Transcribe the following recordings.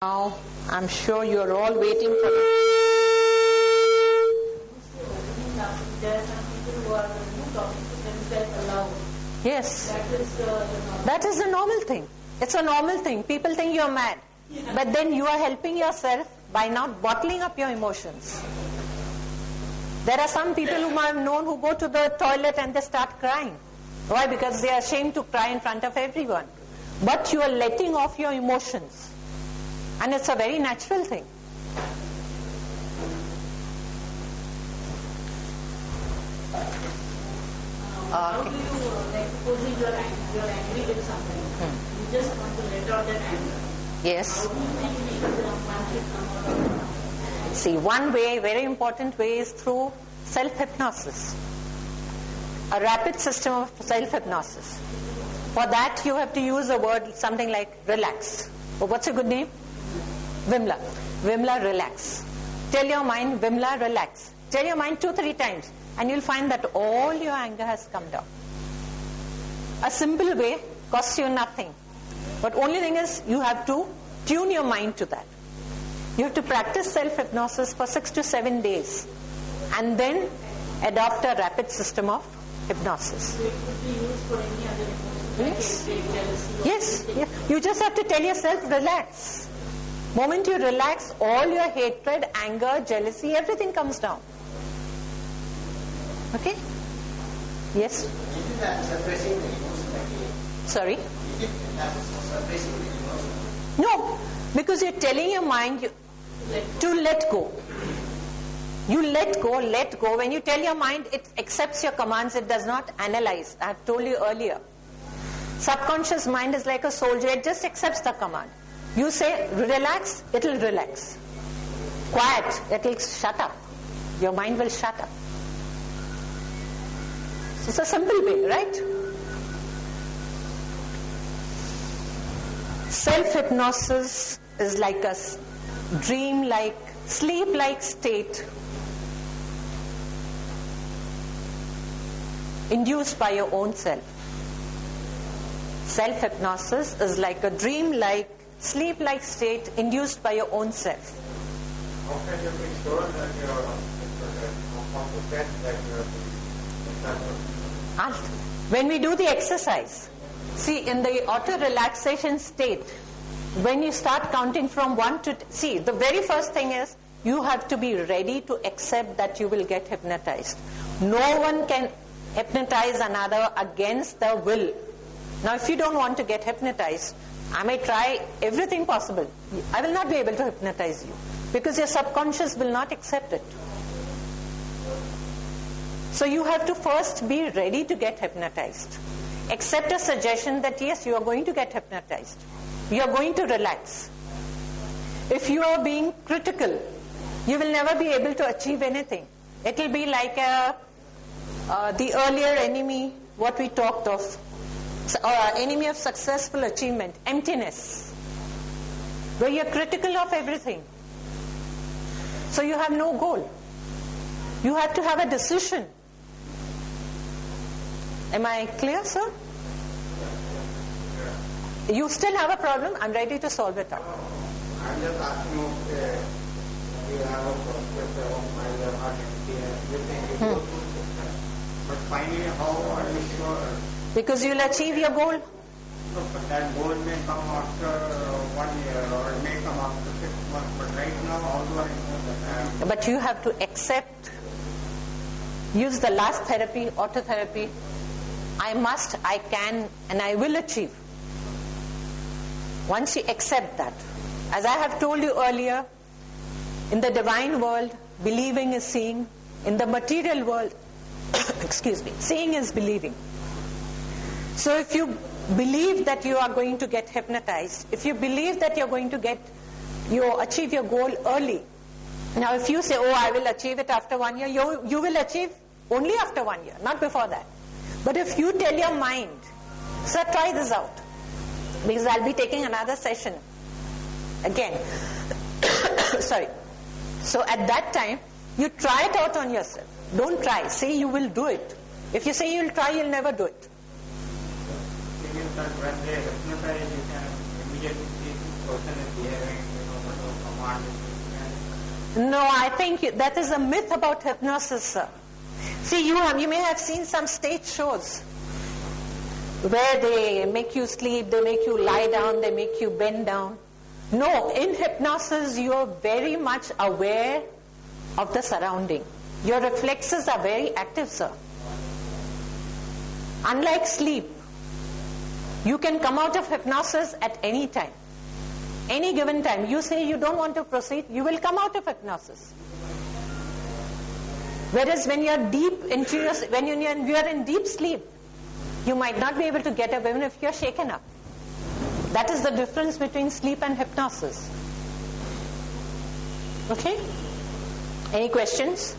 Now, I'm sure you're all waiting for the... There are some people who are talking to themselves aloud. Yes. That is a normal thing. It's a normal thing. People think you're mad. Yeah. But then you are helping yourself by not bottling up your emotions. There are some people whom I've known who go to the toilet and they start crying. Why? Because they are ashamed to cry in front of everyone. But you are letting off your emotions. And it's a very natural thing. How do you, supposing you're angry with something, you just want to let out that anger. Yes. How do you think one should come out of it? See, one way, very important way, is through self-hypnosis. A rapid system of self-hypnosis. For that, you have to use a word, something like relax. Oh, what's a good name? Vimla. Vimla, relax. Tell your mind, Vimla, relax. Tell your mind 2-3 times, and you'll find that all your anger has come down. A simple way, costs you nothing. But only thing is, you have to tune your mind to that. You have to practice self-hypnosis for 6 to 7 days, and then adopt a rapid system of hypnosis. So it could be used for any other emotions, like jealousy. Yes. You just have to tell yourself, relax. Moment you relax, all your hatred, anger, jealousy, everything comes down. Okay? Yes? Sorry? No, because you're telling your mind to let go. You let go. When you tell your mind, it accepts your commands, it does not analyze. I have told you earlier. Subconscious mind is like a soldier, it just accepts the command. You say, relax, it will relax. Quiet, it will shut up. Your mind will shut up. So it's a simple way, right? Self-hypnosis is like a dream-like, sleep-like state induced by your own self. Self-hypnosis is like a dream-like, sleep-like state induced by your own self. How can you be sure that you are when we do the exercise, see, in the auto-relaxation state, when you start counting from 1 to... See, the very first thing is, you have to be ready to accept that you will get hypnotized. No one can hypnotize another against their will. Now, if you don't want to get hypnotized, I may try everything possible. I will not be able to hypnotize you because your subconscious will not accept it. So you have to first be ready to get hypnotized. Accept a suggestion that yes, you are going to get hypnotized. You are going to relax. If you are being critical, you will never be able to achieve anything. It will be like the earlier enemy, what we talked of, enemy of successful achievement, emptiness, where you are critical of everything. So you have no goal. You have to have a decision. Am I clear, sir? You still have a problem? I'm ready to solve it out. I'm just asking you have a perspective of my heart and everything. But finally, how are you sure? Because you'll achieve your goal. But that goal may come after 1 year or it may come after 6 months. But right now, how do I know that? But you have to accept, use the last therapy, autotherapy. I must, I can, and I will achieve. Once you accept that, as I have told you earlier, in the divine world, believing is seeing. In the material world, excuse me, seeing is believing. So if you believe that you are going to get hypnotized, if you believe that you're going to achieve your goal early, now if you say, oh, I will achieve it after 1 year, you will achieve only after 1 year, not before that. But if you tell your mind, sir, try this out, because I'll be taking another session again. Sorry. So at that time, you try it out on yourself. Don't try. Say you will do it. If you say you'll try, you'll never do it. When they hypnotize, you can immediately see the person is behaving, command. No, I think that is a myth about hypnosis, sir. See, you may have seen some stage shows where they make you sleep, they make you lie down, they make you bend down. No, in hypnosis you are very much aware of the surrounding. Your reflexes are very active, sir. Unlike sleep, you can come out of hypnosis at any time. Any given time. You say you don't want to proceed, you will come out of hypnosis. Whereas when you are when you are in deep sleep, you might not be able to get up even if you are shaken up. That is the difference between sleep and hypnosis. Okay? Any questions?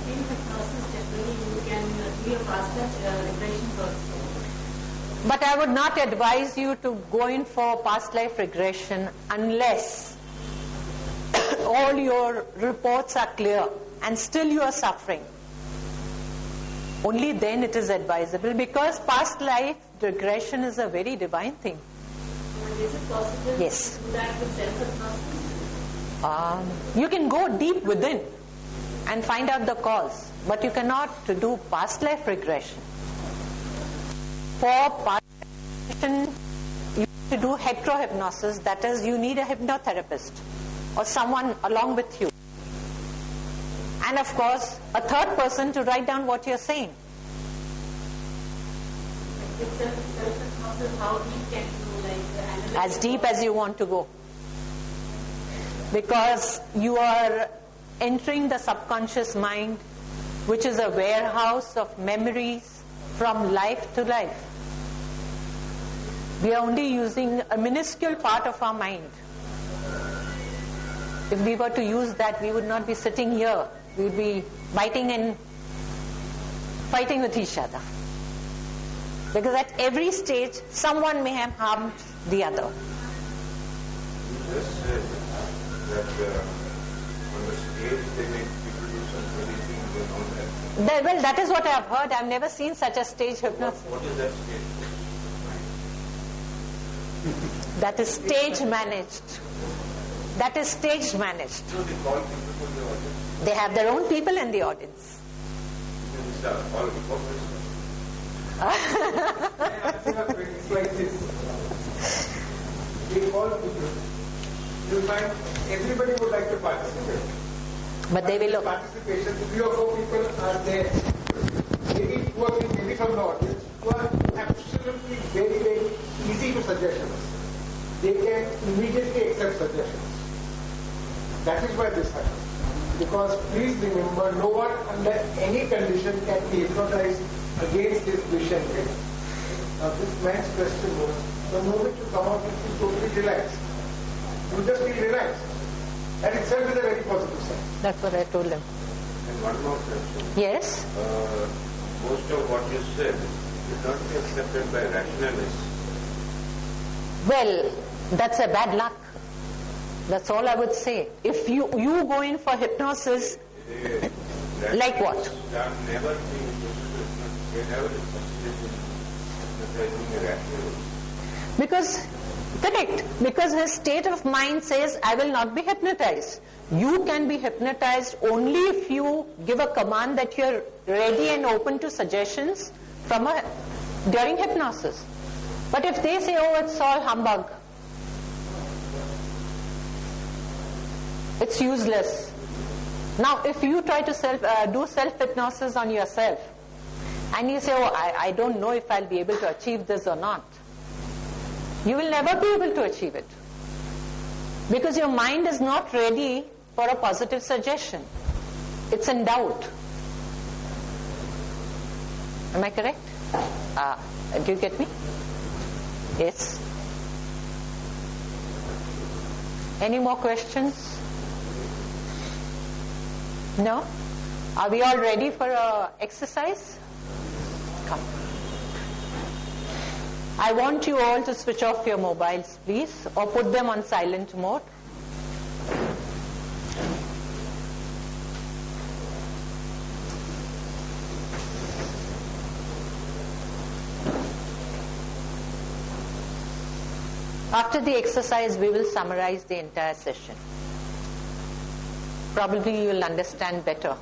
In hypnosis, generally you can do a past regression also. But I would not advise you to go in for past life regression unless all your reports are clear and still you are suffering. Only then it is advisable, because past life regression is a very divine thing. Is it possible Yes. to do that with self-hypnosis? You can go deep within and find out the cause, but you cannot do past life regression. For past life regression, you need to do heterohypnosis, that is, you need a hypnotherapist or someone along with you. And of course, a third person to write down what you're saying. With self-hypnosis, how deep can you analyze? As deep as you want to go. Because you are entering the subconscious mind, which is a warehouse of memories from life to life. We are only using a minuscule part of our mind. If we were to use that, we would not be sitting here. We would be biting and fighting with each other. Because at every stage, someone may have harmed the other. You just said that on the stage they make people do some funny things and all that. Well, that is what I have heard. I have never seen such a stage hypnosis. What is that stage? That is stage managed. That is stage managed. So they call people from the audience. They have their own people in the audience. These are all hypocrites. It's like this. We call people. You find everybody would like to participate. But they will look. Participation, 3 or 4 people are there. Maybe 2 or 3, maybe from the audience, who are absolutely very, very easy to suggestions. They can immediately accept suggestions. That is why this happens. Because please remember, no one under any condition can be hypnotized against his wish and will. Now this man's question was, the moment you come out, you feel totally relaxed. You just feel relaxed. That itself is a very positive sign. That's what I told them. And one more question. Yes? Most of what you said will not be accepted by rationalists. Well, that's a bad luck. That's all I would say. If you go in for hypnosis, like what? They are never being hypnotized. They never succeeded in hypnotizing a rationalist. Because, correct, because his state of mind says, I will not be hypnotized. You can be hypnotized only if you give a command that you're ready and open to suggestions during hypnosis. But if they say, oh, it's all humbug, it's useless. Now, if you try to do self-hypnosis on yourself, and you say, oh, I don't know if I'll be able to achieve this or not, you will never be able to achieve it. Because your mind is not ready for a positive suggestion. It's in doubt. Am I correct? Do you get me? Yes. Any more questions? No? Are we all ready for exercise? Come. I want you all to switch off your mobiles, please, or put them on silent mode. After the exercise, we will summarize the entire session. Probably you will understand better